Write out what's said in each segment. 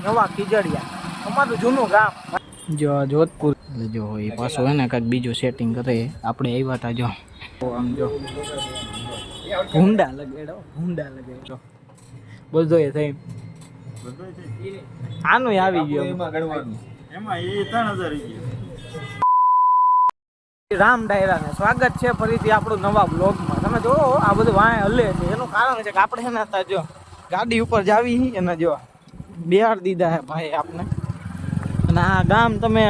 નવા ખીજડીયા, અમારું જૂનું ગામ જો જોધપુર. જો એ પાછું હે ને કાંઈક બીજું સેટિંગ કરે. આપણે આવ્યા હતા જો આમ જો ભૂંડા લગેડો બોલતો એ થઈ આનું આવી ગયો એમાં એ 3000 રામ ડાયરા ને સ્વાગત છે ફરીથી આપણું નવા બ્લોગમાં. તમે જો આ બધું વાંય હલે છે, એનું કારણ છે કે આપણે એના હતા જો ગાડી ઉપર જાવી એના જો બિહાર દીધા હે ભાઈ આપને. અને આ ગામ તમને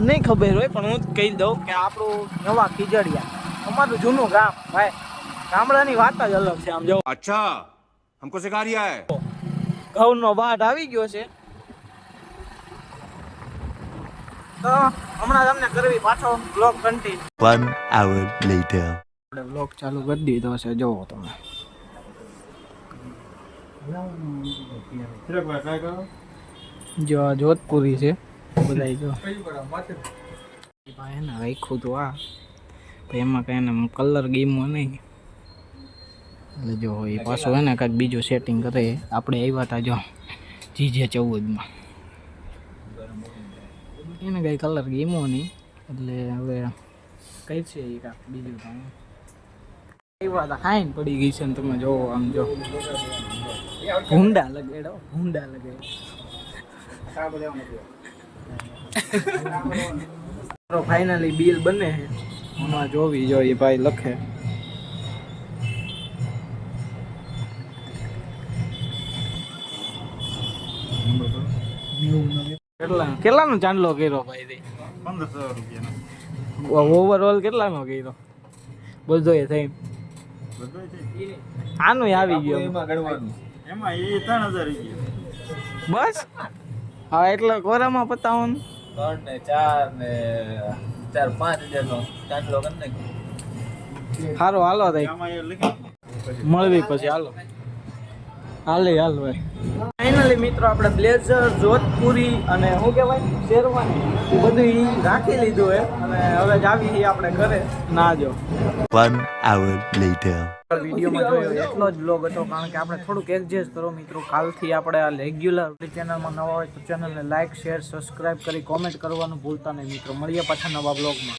નહીં ખબર હોય પણ હું જ કહી દઉં કે આપણું નવા ખીજડીયા, અમારું જૂનું ગામ ભાઈ. ગામડાની વાત જ અલગ છે. આમ જો अच्छा हमको सिखा रिया है ઘઉંનો વાટ આવી ગયો છે તો હમણાં તમને કરવી પાછો બ્લોગ કન્ટિન્યુ. 1 hour later. આપણે બ્લોગ ચાલુ કરી દીધો છે, જોવો તમે. જો આ જોધપુરી છે બધા જો ભાઈ ને રાખ્યું તો આ એમાં કઈ ને કલર ગેમો નહીં એટલે જો એ પાછું હે ને કાંઈક બીજું સેટિંગ કરે. આપણે આવ્યા હતા જો GJ14માં એને કાંઈ કલર ગેમો નહીં એટલે હવે કઈ છે એ કાંઈક બીજું તો આવ્યા હતા હાઈન પડી ગઈ છે ને તમે જોવો આમ જો ભૂંડા લગેડો ફાઇનલી બિલ બને એમાં જોવી જોઈએ ભાઈ લખે કેટલાનો ચાંદલો કર્યો ભાઈ? 1500 રૂપિયાનો. ઓવરઓલ કેટલાનો કર્યો બોલતો એ થઈ આનું આવી ગયો એમાં એ 3000 બસ. હા એટલે કોરામાં પતાવવાનું 3 ને 4 ને 4 5000 નો ચાંદલો કરી નાખ્યો. સારું હાલો થઈ આમાં એ લખી મળવી પછી હાલો હાલ ભાઈ. ફાઇનલી મિત્રો આપણે બ્લેઝર જોધપુરી અને શું કહેવાય શેરવાની એ બધું રાખી લીધું હે અને હવે જ આવી આપણે ઘરે ના જો 1 hour later. વિડીયોમાં જોયો એટલો જ બ્લોગ હતો કારણ કે આપણે થોડુંક એડજસ્ટ કરો મિત્રો. કાલથી આપણે આ રેગ્યુલર ચેનલમાં નવા હોય તો ચેનલને લાઇક શેર સબસ્ક્રાઇબ કરી કોમેન્ટ કરવાનું ભૂલતા નહીં મિત્રો. મળીએ પાછા નવા બ્લોગમાં.